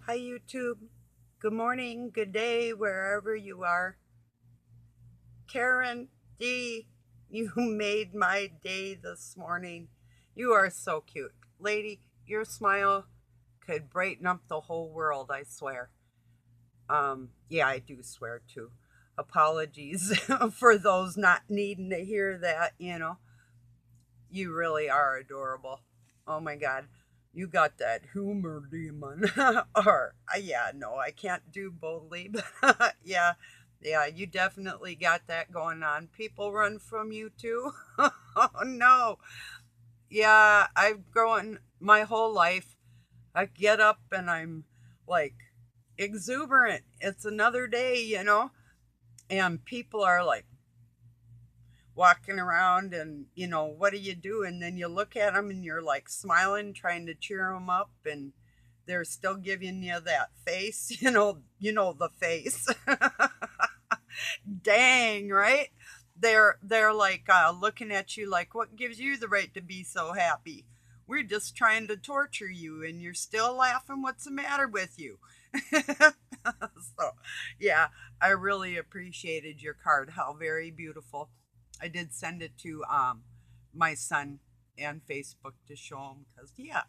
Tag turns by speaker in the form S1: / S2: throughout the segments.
S1: Hi, YouTube. Good morning, good day, wherever you are. Karen D, you made my day this morning. You are so cute. Lady, your smile could brighten up the whole world, I swear. Yeah, I do swear too. Apologies for those not needing to hear that. You really are adorable. Oh my God. You got that humor demon. Yeah, no, I can't do boldly, but yeah, you definitely got that going on. People run from you too. Oh no. Yeah, I've grown my whole life. I get up and I'm like exuberant. It's another day. And people are like, walking around and what do you do, and then you look at them and you're like smiling trying to cheer them up, and they're still giving you that face. The face. Dang, right? They're like looking at you like, what gives you the right to be so happy? We're just trying to torture you and you're still laughing. What's the matter with you? So yeah, I really appreciated your card. How very beautiful. I did send it to my son and Facebook to show him, because yeah,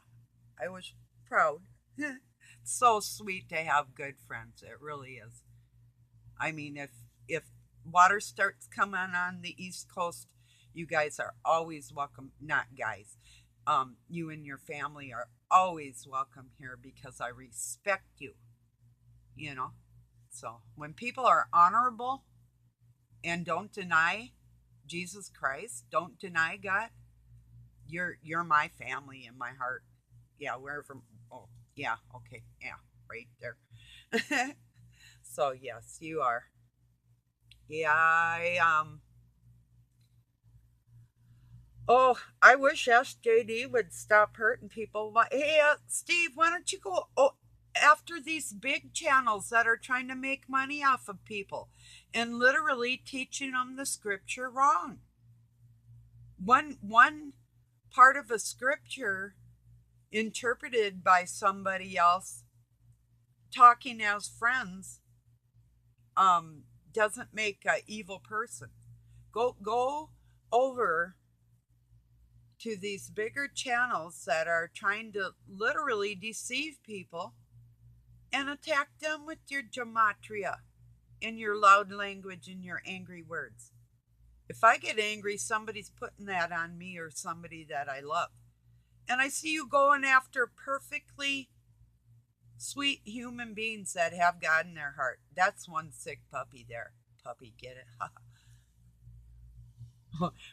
S1: I was proud. It's so sweet to have good friends. It really is. I mean, if water starts coming on the East Coast, you guys are always welcome. Not guys, you and your family are always welcome here because I respect you. You know. So when people are honorable and don't deny Jesus Christ, don't deny God, you're my family in my heart. Yeah, we're from. Oh, yeah, okay, yeah, right there. So yes, you are. Yeah, Oh, I wish SJD would stop hurting people. Hey, Steve, why don't you go after these big channels that are trying to make money off of people and literally teaching them the scripture wrong? One part of a scripture interpreted by somebody else talking as friends um doesn't make a evil person. Go over to these bigger channels that are trying to literally deceive people and attack them with your gematria and your loud language and your angry words. If I get angry, somebody's putting that on me or somebody that I love. And I see you going after perfectly sweet human beings that have God in their heart. That's one sick puppy there. Puppy, get it?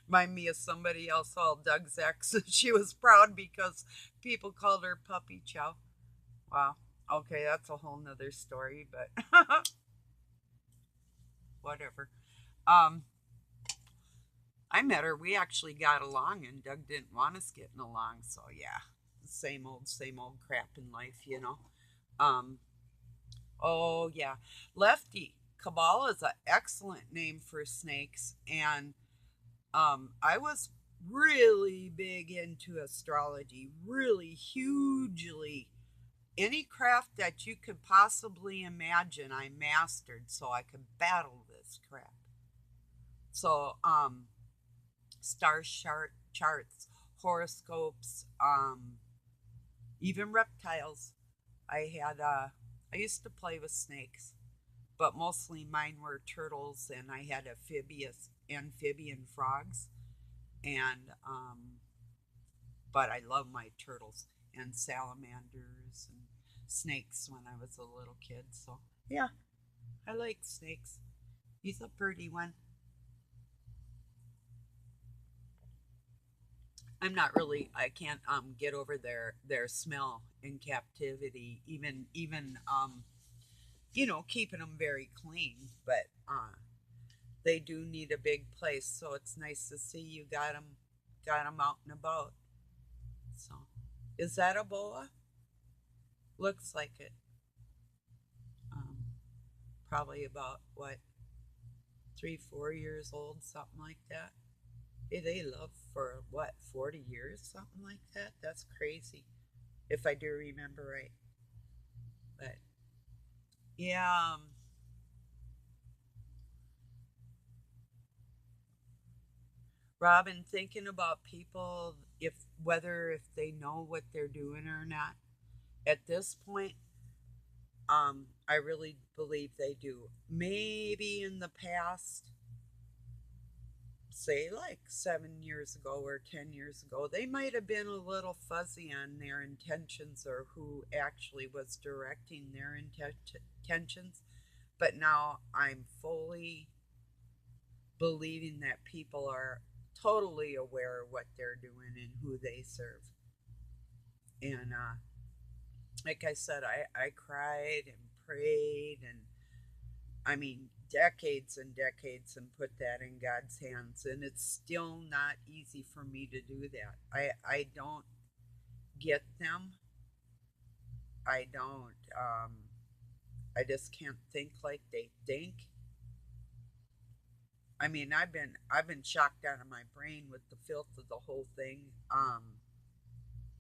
S1: Remind me of somebody else called Doug's ex. She was proud because people called her Puppy Chow. Wow. Okay, that's a whole nother story, but whatever. Um, I met her. We actually got along, and Doug didn't want us getting along. So yeah, same old crap in life. Um, oh yeah, Lefty Cabal is an excellent name for snakes, and I was really big into astrology, really hugely. Any craft that you could possibly imagine, I mastered so I could battle this crap. So, charts, horoscopes, even reptiles. I used to play with snakes, but mostly mine were turtles, and I had amphibian frogs, and but I love my turtles and salamanders and snakes when I was a little kid. So yeah, I like snakes. He's a pretty one. I can't get over their smell in captivity, even keeping them very clean, but they do need a big place, so it's nice to see you got them out and about. So is that a boa? Looks like it. um, Probably about what, 3 4 years old, something like that. Hey, they live for what, 40 years, something like that. That's crazy, if I do remember right. But Yeah, Robin, thinking about people, if whether if they know what they're doing or not. At this point, I really believe they do. Maybe in the past, say like 7 years ago or 10 years ago, they might have been a little fuzzy on their intentions or who actually was directing their intentions. But now I'm fully believing that people are totally aware of what they're doing and who they serve. And like I said, I cried and prayed and I mean, decades and decades and put that in God's hands. And it's still not easy for me to do that. I don't get them. I don't, I just can't think like they think. I mean, I've been shocked out of my brain with the filth of the whole thing.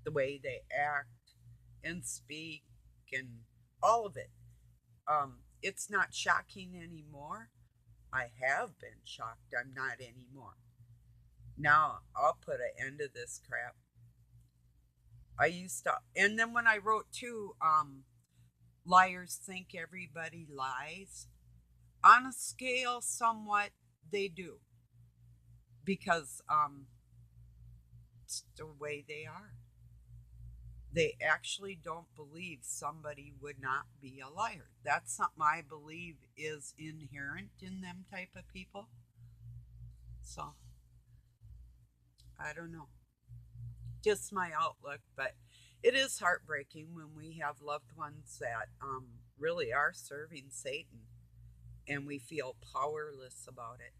S1: The way they act and speak and all of it. It's not shocking anymore. I have been shocked. I'm not anymore. Now I'll put an end to this crap. I used to, and then when I wrote too, liars think everybody lies. On a scale, somewhat they do because it's the way they are. They actually don't believe somebody would not be a liar. That's something I believe is inherent in them type of people. So I don't know. Just my outlook, but it is heartbreaking when we have loved ones that really are serving Satan and we feel powerless about it,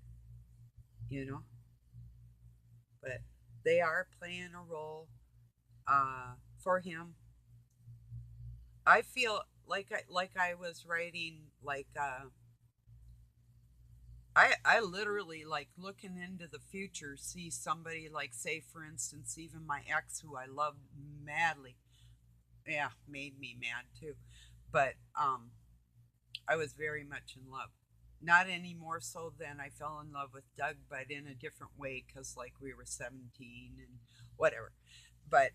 S1: you know? But they are playing a role for him. I feel like I was writing like I literally like looking into the future, see somebody like say for instance even my ex who I loved madly. Yeah, made me mad too. But I was very much in love. Not any more so than I fell in love with Doug, but in a different way because, like, we were 17 and whatever. But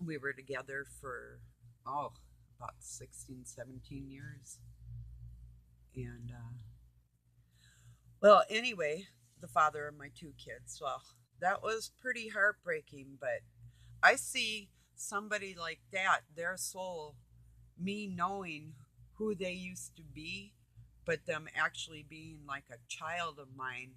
S1: we were together for, oh, about 16, 17 years. And, well, anyway, the father of my two kids. Well, that was pretty heartbreaking, but I see somebody like that, their soul, me knowing who they used to be, but them actually being like a child of mine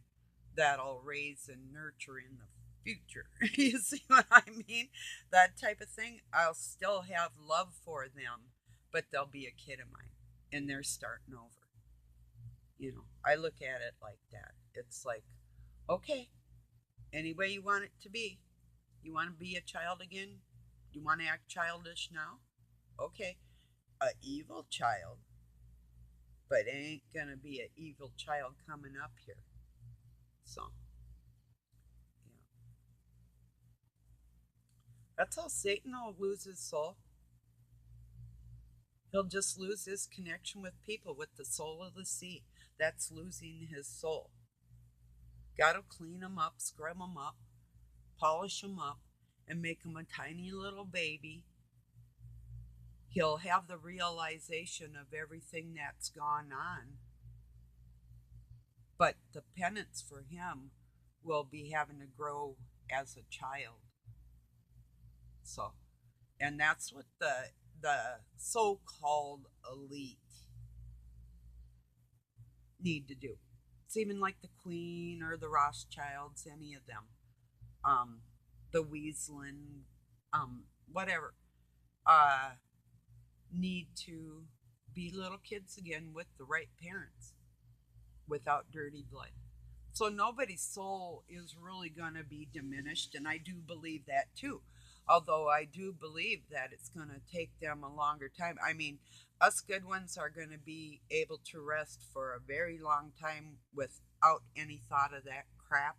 S1: that I'll raise and nurture in the future. You see what I mean? That type of thing. I'll still have love for them, but they'll be a kid of mine and they're starting over. I look at it like that. It's like, okay, any way you want it to be. You want to be a child again? You want to act childish now? Okay, a evil child, but it ain't gonna be an evil child coming up here. So, yeah, that's how Satan will lose his soul. He'll just lose his connection with people, with the soul of the sea. That's losing his soul. Gotta clean him up, scrub him up, polish him up, and make him a tiny little baby. He'll have the realization of everything that's gone on, but the penance for him will be having to grow as a child. So, and that's what the so-called elite need to do. It's even like the Queen or the Rothschilds, any of them, um, the Weaslin, whatever, uh, need to be little kids again with the right parents, without dirty blood. So nobody's soul is really going to be diminished, and I do believe that too. Although I do believe that it's going to take them a longer time. I mean, us good ones are going to be able to rest for a very long time without any thought of that crap.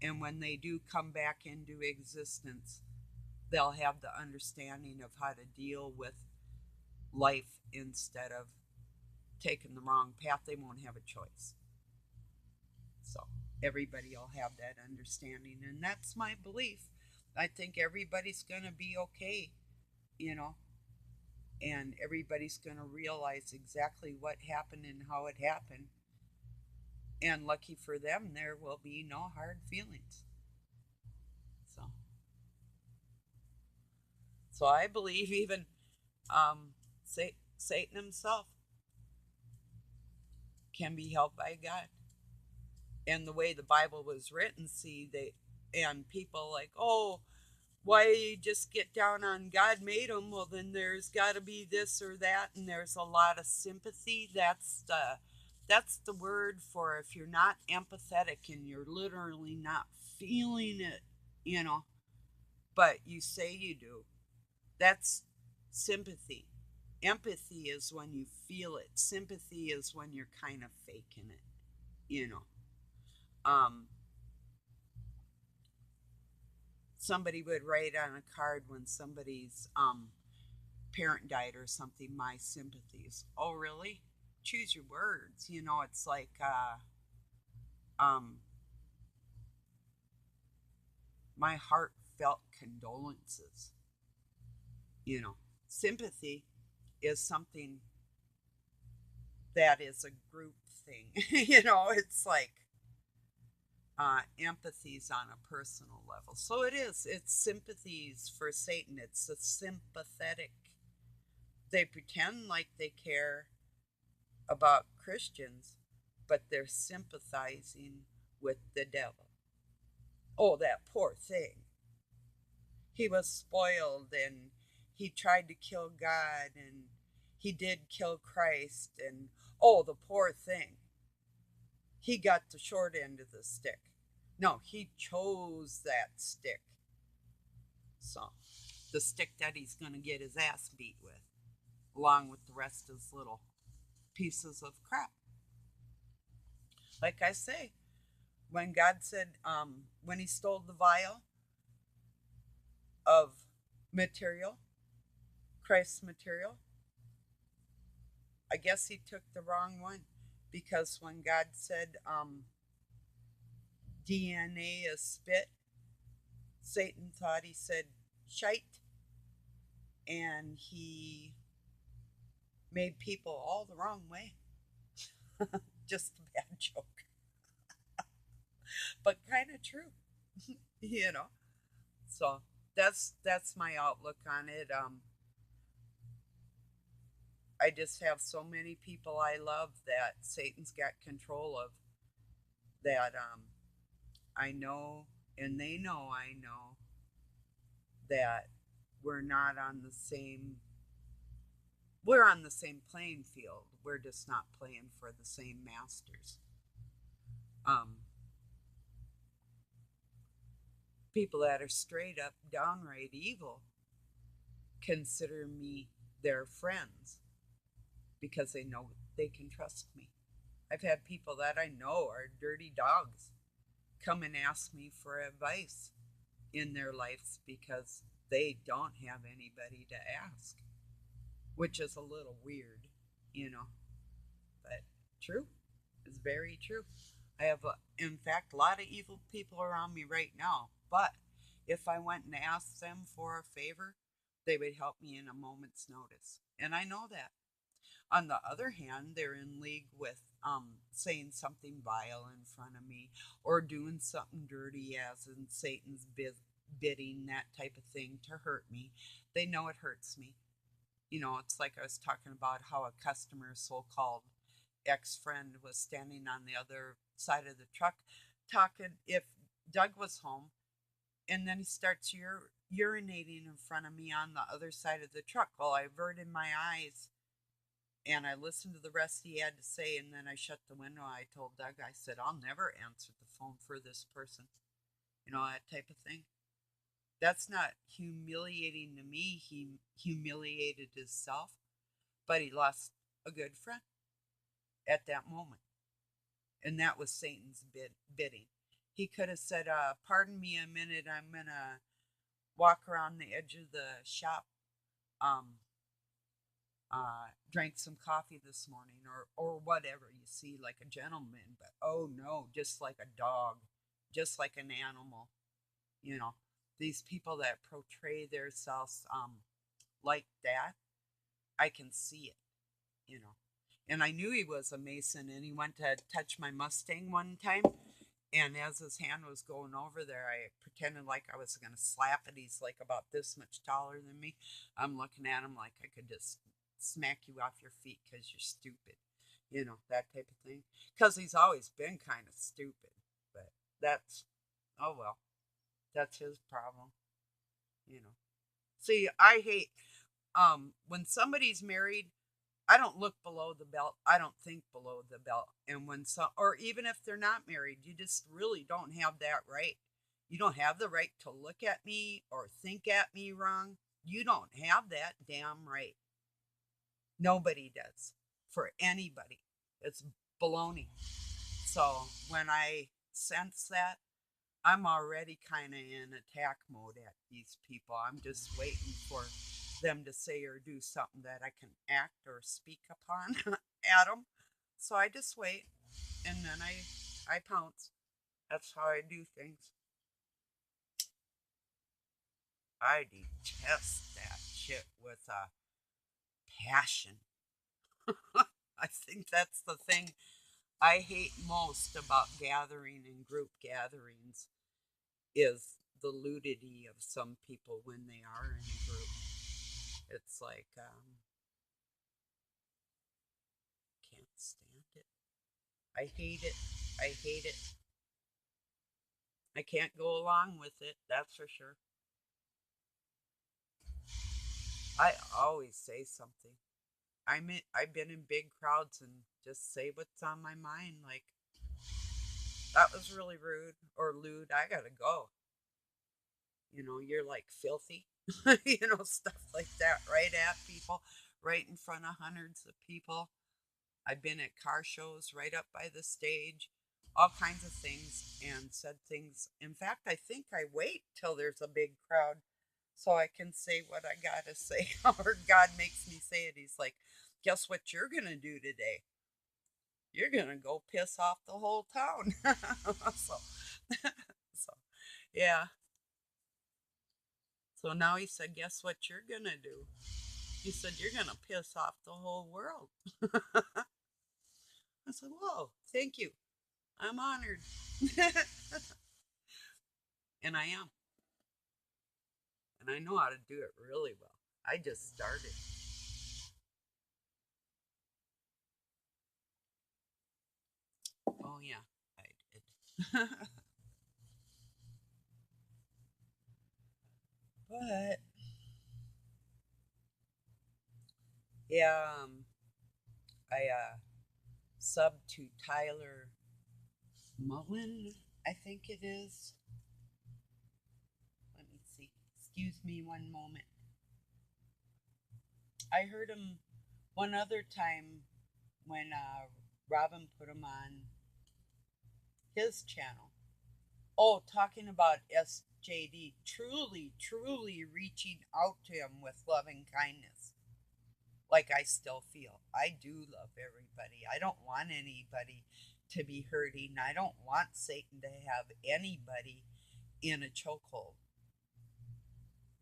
S1: And when they do come back into existence, they'll have the understanding of how to deal with life instead of taking the wrong path, they won't have a choice. So everybody will have that understanding, and that's my belief. I think everybody's going to be okay, you know, and everybody's going to realize exactly what happened and how it happened. And lucky for them, there will be no hard feelings. So, so I believe even um, Satan himself can be helped by God. And the way the Bible was written, see, they and people like, oh, why you just get down on God made them? Well, then there's got to be this or that, and there's a lot of sympathy. That's the word for if you're not empathetic and you're literally not feeling it, you know, but you say you do. That's sympathy. Empathy is when you feel it. Sympathy is when you're kind of faking it, you know. Um, Somebody would write on a card when somebody's parent died or something, my sympathies. Oh, really? Choose your words. You know, it's like um, my heartfelt condolences. You know, sympathy is something that is a group thing. You know, it's like empathy's on a personal level. So it is. It's sympathies for Satan. It's a sympathetic. They pretend like they care about Christians, but they're sympathizing with the devil. Oh, that poor thing. He was spoiled and he tried to kill God and he did kill Christ. And oh, the poor thing. He got the short end of the stick. No, he chose that stick. So, the stick that he's going to get his ass beat with, along with the rest of his little pieces of crap. Like I say, when God said, when he stole the vial of material, Christ's material, I guess he took the wrong one because when God said DNA is spit, Satan thought he said shite, and he made people all the wrong way. Just a bad joke, but kind of true, you know. So that's my outlook on it. I just have so many people I love that Satan's got control of that I know and they know I know that we're not on the same we're on the same playing field. We're just not playing for the same masters. Um People that are straight up downright evil consider me their friends because they know they can trust me. I've had people that I know are dirty dogs come and ask me for advice in their lives because they don't have anybody to ask, which is a little weird, you know, but true. It's very true. I have, in fact, a lot of evil people around me right now, but if I went and asked them for a favor, they would help me in a moment's notice. And I know that. On the other hand, they're in league with saying something vile in front of me or doing something dirty as in Satan's bidding, that type of thing to hurt me. They know it hurts me. You know, it's like I was talking about how a customer, so called ex friend, was standing on the other side of the truck talking if Doug was home, and then he starts urinating in front of me on the other side of the truck. Well, I averted my eyes and I listened to the rest he had to say, and then I shut the window. I told Doug, I said, I'll never answer the phone for this person. You know, that type of thing. That's not humiliating to me. He humiliated himself, but he lost a good friend at that moment. And that was Satan's bidding. He could have said, pardon me a minute, I'm going to walk around the edge of the shop. Um, drank some coffee this morning, or whatever. You see, like a gentleman, but oh no, just like a dog, just like an animal. You know, these people that portray themselves like that, I can see it. You know, and I knew he was a Mason, and he went to touch my Mustang one time. And as his hand was going over there, I pretended like I was going to slap it. He's like about this much taller than me. I'm looking at him like I could just smack you off your feet because you're stupid. You know, that type of thing. Because he's always been kind of stupid. But that's, oh well, that's his problem. You know. See, I hate when somebody's married, I don't look below the belt. I don't think below the belt. And when some, or even if they're not married, you just really don't have that right. You don't have the right to look at me or think at me wrong. You don't have that damn right. Nobody does for anybody. It's baloney. So when I sense that, I'm already kind of in attack mode at these people. I'm just waiting for them to say or do something that I can act or speak upon at them. So I just wait, and then I pounce. That's how I do things. I detest that shit with a passion. I think that's the thing I hate most about gathering and group gatherings is the ludity of some people when they are in a group. It's like, can't stand it. I hate it. I hate it. I can't go along with it, that's for sure. I always say something. I've been in big crowds and just say what's on my mind. Like, that was really rude or lewd. I gotta go. You know, you're like filthy. You know, stuff like that right at people, right in front of hundreds of people. I've been at car shows right up by the stage, all kinds of things, and said things. In fact, I think I wait till there's a big crowd so I can say what I gotta say. Or God makes me say it. He's like, guess what you're gonna do today? You're gonna go piss off the whole town. so, so, yeah. So now he said, guess what you're gonna do? He said, you're gonna piss off the whole world. I said, whoa, thank you. I'm honored. And I am. And I know how to do it really well. I just started. Oh, yeah, I did. But, yeah, I subbed to Tyler Mullen, I think it is. Let me see. Excuse me one moment. I heard him one other time when Robin put him on his channel. Oh, talking about SJD, truly, truly reaching out to him with loving kindness. Like I still feel. I do love everybody. I don't want anybody to be hurting. I don't want Satan to have anybody in a chokehold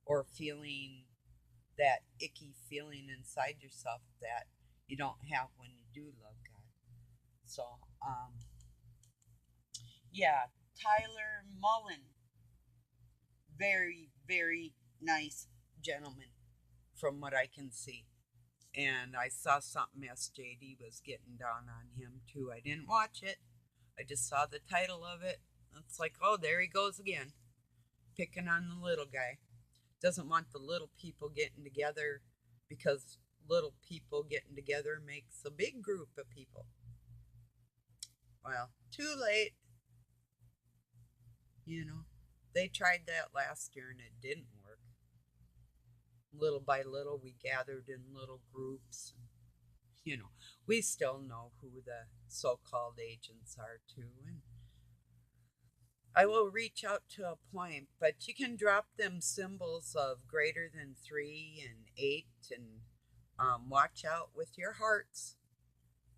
S1: or feeling that icky feeling inside yourself that you don't have when you do love God. So, yeah, Tyler Mullen, very, very nice gentleman from what I can see. And I saw something SJD was getting down on him too. I didn't watch it. I just saw the title of it. It's like, oh, there he goes again, picking on the little guy. Doesn't want the little people getting together because little people getting together makes a big group of people. Well, too late. You know, they tried that last year and it didn't work. Little by little, we gathered in little groups. You know, we still know who the so called agents are, too. And I will reach out to a point, but you can drop them symbols of greater than 3 and 8 and Watch out with your hearts.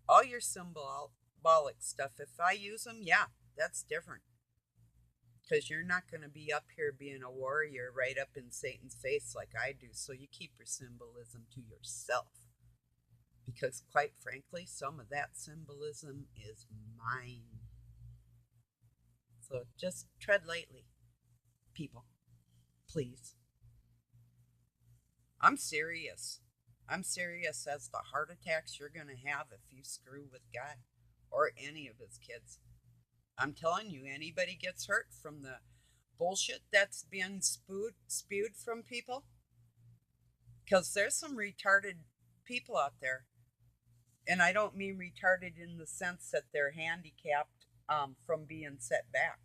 S1: All your symbolic stuff. If I use them, yeah, that's different. Because you're not going to be up here being a warrior right up in Satan's face like I do. So you keep your symbolism to yourself. Because quite frankly, some of that symbolism is mine. So just tread lightly, people. Please. I'm serious. I'm serious as the heart attacks you're going to have if you screw with God or any of his kids. I'm telling you, anybody gets hurt from the bullshit that's being spewed from people. Because there's some retarded people out there. And I don't mean retarded in the sense that they're handicapped from being set back.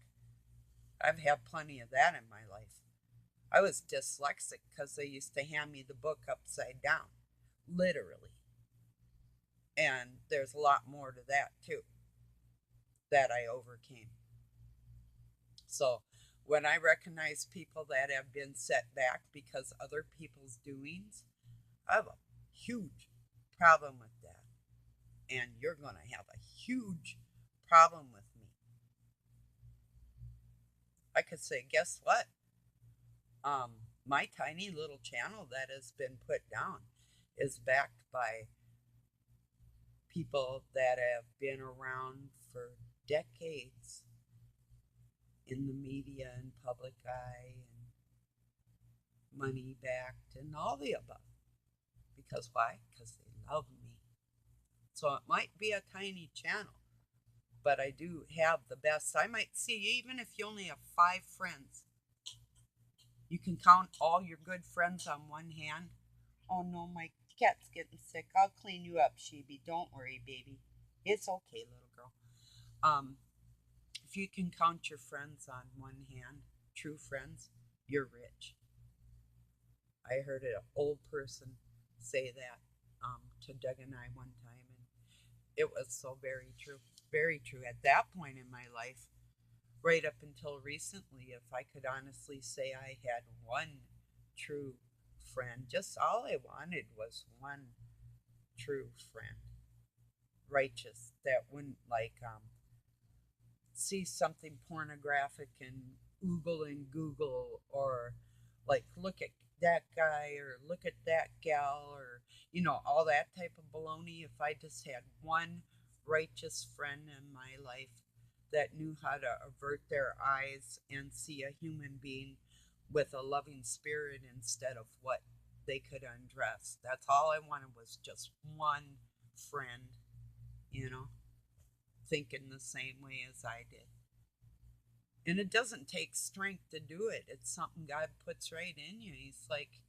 S1: I've had plenty of that in my life. I was dyslexic because they used to hand me the book upside down, literally. And there's a lot more to that, too, that I overcame. So when I recognize people that have been set back because other people's doings, I have a huge problem with that. And you're going to have a huge problem with me. I could say, guess what? My tiny little channel that has been put down is backed by people that have been around for decades in the media and public eye and money backed and all the above. Because why? Because they love me. So it might be a tiny channel, but I do have the best. I might see, even if you only have 5 friends, you can count all your good friends on one hand. Oh no, my cat's getting sick. I'll clean you up, Sheeby. Don't worry, baby. It's okay, little girl. If you can count your friends on one hand, true friends, you're rich. I heard an old person say that to Doug and I one time, and it was so very true. Very true. At that point in my life, right up until recently, if I could honestly say I had one true friend, just all I wanted was one true friend, righteous, that wouldn't see something pornographic and oogle and Google, or like look at that guy or look at that gal, or all that type of baloney. If I just had one righteous friend in my life that knew how to avert their eyes and see a human being with a loving spirit instead of what they could undress. That's all I wanted, was just one friend, thinking the same way as I did. And it doesn't take strength to do it. It's something God puts right in you. He's like,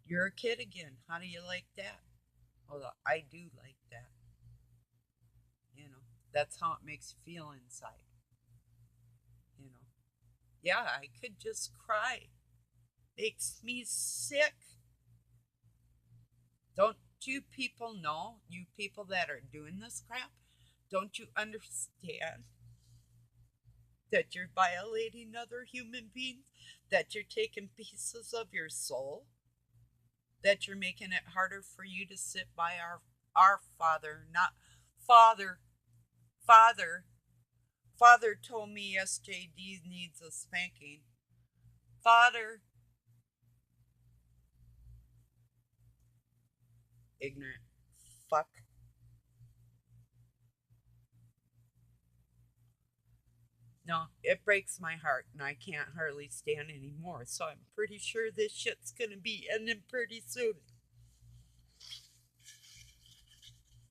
S1: you're a kid again. How do you like that? Well, I do like that. That's how it makes you feel inside. Yeah, I could just cry. Makes me sick. Don't you people know, you people that are doing this crap, don't you understand that you're violating other human beings, that you're taking pieces of your soul, that you're making it harder for you to sit by our Father, not Father. Father told me SJD needs a spanking. Father. Ignorant fuck. No, it breaks my heart, and I can't hardly stand anymore, so I'm pretty sure this shit's gonna be ending pretty soon.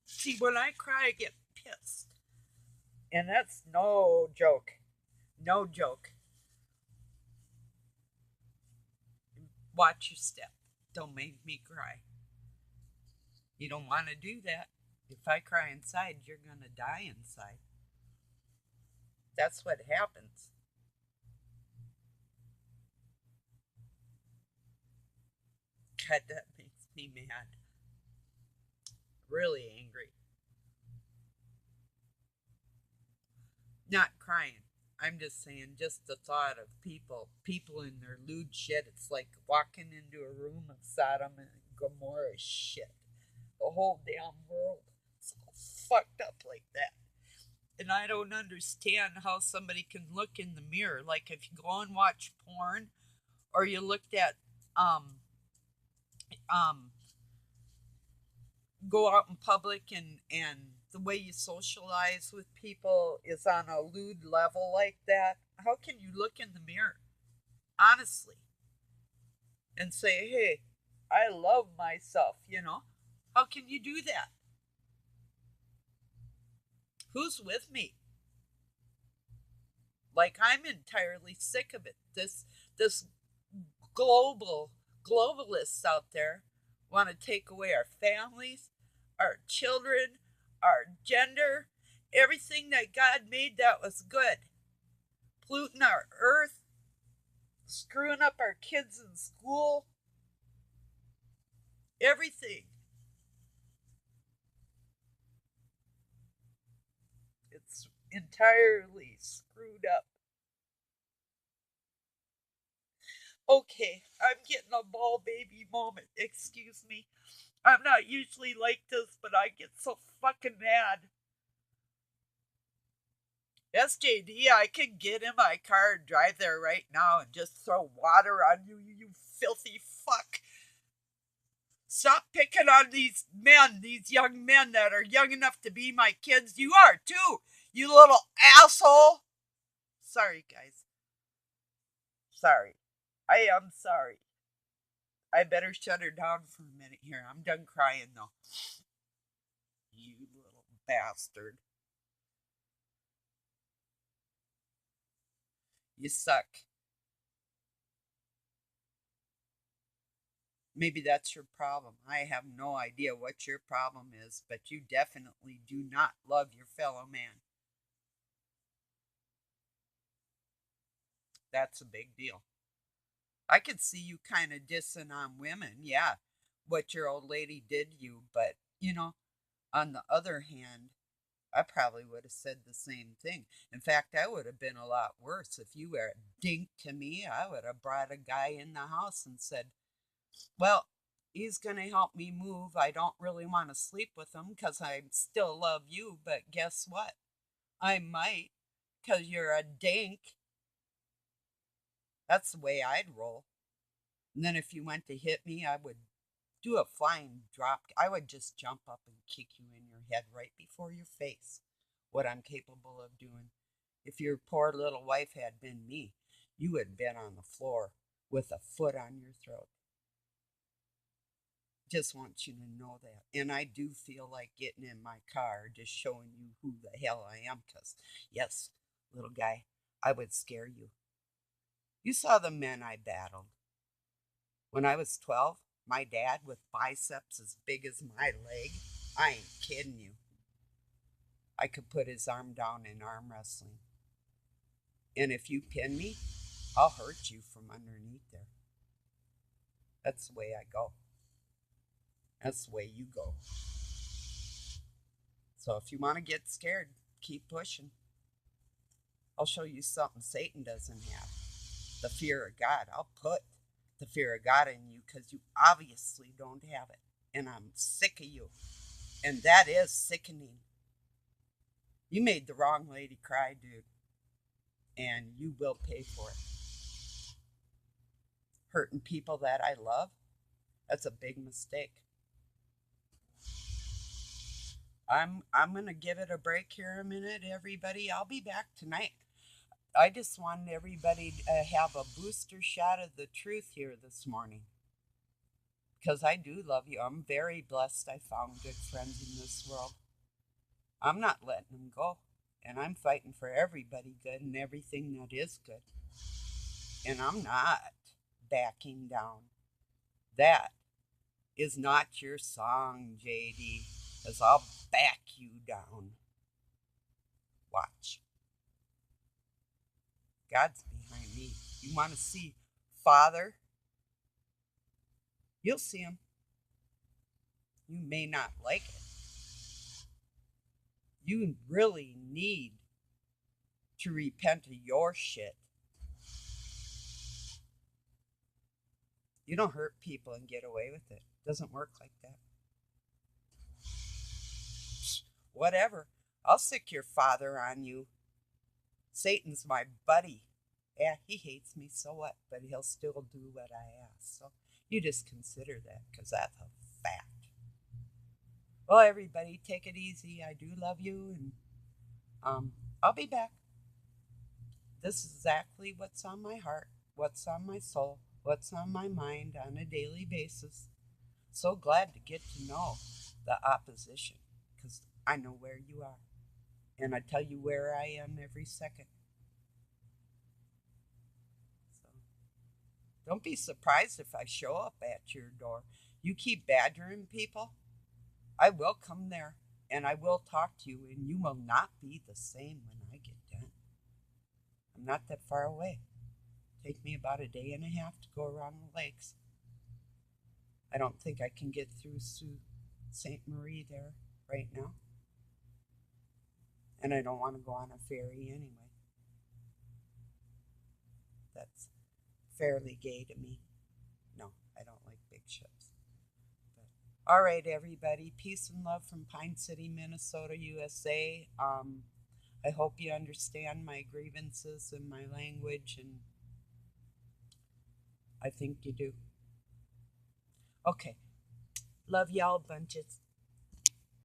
S1: See, when I cry, I get pissed. And that's no joke. No joke. Watch your step. Don't make me cry. You don't want to do that. If I cry inside, you're going to die inside. That's what happens. God, that makes me mad. Really angry. Not crying. I'm just saying, just the thought of people in their lewd shit. It's like walking into a room of Sodom and Gomorrah shit. The whole damn world is all fucked up like that. And I don't understand how somebody can look in the mirror. Like if you go and watch porn, or you looked at um um go out in public, and the way you socialize with people is on a lewd level like that. How can you look in the mirror honestly and say, hey, I love myself? How can you do that? Who's with me? Like, I'm entirely sick of it. This global globalists out there want to take away our families, our children, our gender, everything that God made that was good. Polluting our earth, screwing up our kids in school, everything. It's entirely screwed up. Okay, I'm getting a ball baby moment. Excuse me. I'm not usually like this, but I get so fucking mad. SJD, I could get in my car and drive there right now and just throw water on you, you filthy fuck. Stop picking on these men, these young men that are young enough to be my kids. You are too, you little asshole. Sorry, guys. Sorry. I am sorry. I better shut her down for a minute here. I'm done crying though. You little bastard. You suck. Maybe that's your problem. I have no idea what your problem is, but you definitely do not love your fellow man. That's a big deal. I could see you kind of dissing on women, yeah, what your old lady did you, but, on the other hand, I probably would have said the same thing. In fact, I would have been a lot worse. If you were a dink to me, I would have brought a guy in the house and said, well, he's going to help me move. I don't really want to sleep with him because I still love you, but guess what? I might because you're a dink. That's the way I'd roll. And then if you went to hit me, I would do a flying drop. I would just jump up and kick you in your head right before your face. What I'm capable of doing. If your poor little wife had been me, you would have been on the floor with a foot on your throat. Just want you to know that. And I do feel like getting in my car, just showing you who the hell I am. Because, yes, little guy, I would scare you. You saw the men I battled. When I was 12, my dad with biceps as big as my leg, I ain't kidding you. I could put his arm down in arm wrestling. And if you pin me, I'll hurt you from underneath there. That's the way I go. That's the way you go. So if you want to get scared, keep pushing. I'll show you something Satan doesn't have. The fear of God. I'll put the fear of God in you because you obviously don't have it. And I'm sick of you. And that is sickening. You made the wrong lady cry, dude. And you will pay for it. Hurting people that I love, that's a big mistake. I'm gonna give it a break here a minute, everybody. I'll be back tonight. I just wanted everybody to have a booster shot of the truth here this morning. Because I do love you. I'm very blessed I found good friends in this world. I'm not letting them go. And I'm fighting for everybody good and everything that is good. And I'm not backing down. That is not your song, JD, because I'll back you down. Watch. God's behind me. You want to see Father? You'll see him. You may not like it. You really need to repent of your shit. You don't hurt people and get away with it. Doesn't work like that. Whatever. I'll sick your father on you. Satan's my buddy. Yeah, he hates me, so what? But he'll still do what I ask. So you just consider that, because that's a fact. Well, everybody, take it easy. I do love you, and I'll be back. This is exactly what's on my heart, what's on my soul, what's on my mind on a daily basis. So glad to get to know the opposition, because I know where you are, and I tell you where I am every second. So don't be surprised if I show up at your door. You keep badgering people, I will come there and I will talk to you, and you will not be the same when I get done. I'm not that far away. Take me about a day and a half to go around the lakes. I don't think I can get through Sault Ste. Marie there right now. And I don't want to go on a ferry anyway. That's fairly gay to me. No, I don't like big ships. But, all right, everybody. Peace and love from Pine City, Minnesota, USA. I hope you understand my grievances and my language, and I think you do. Okay. Love y'all bunches.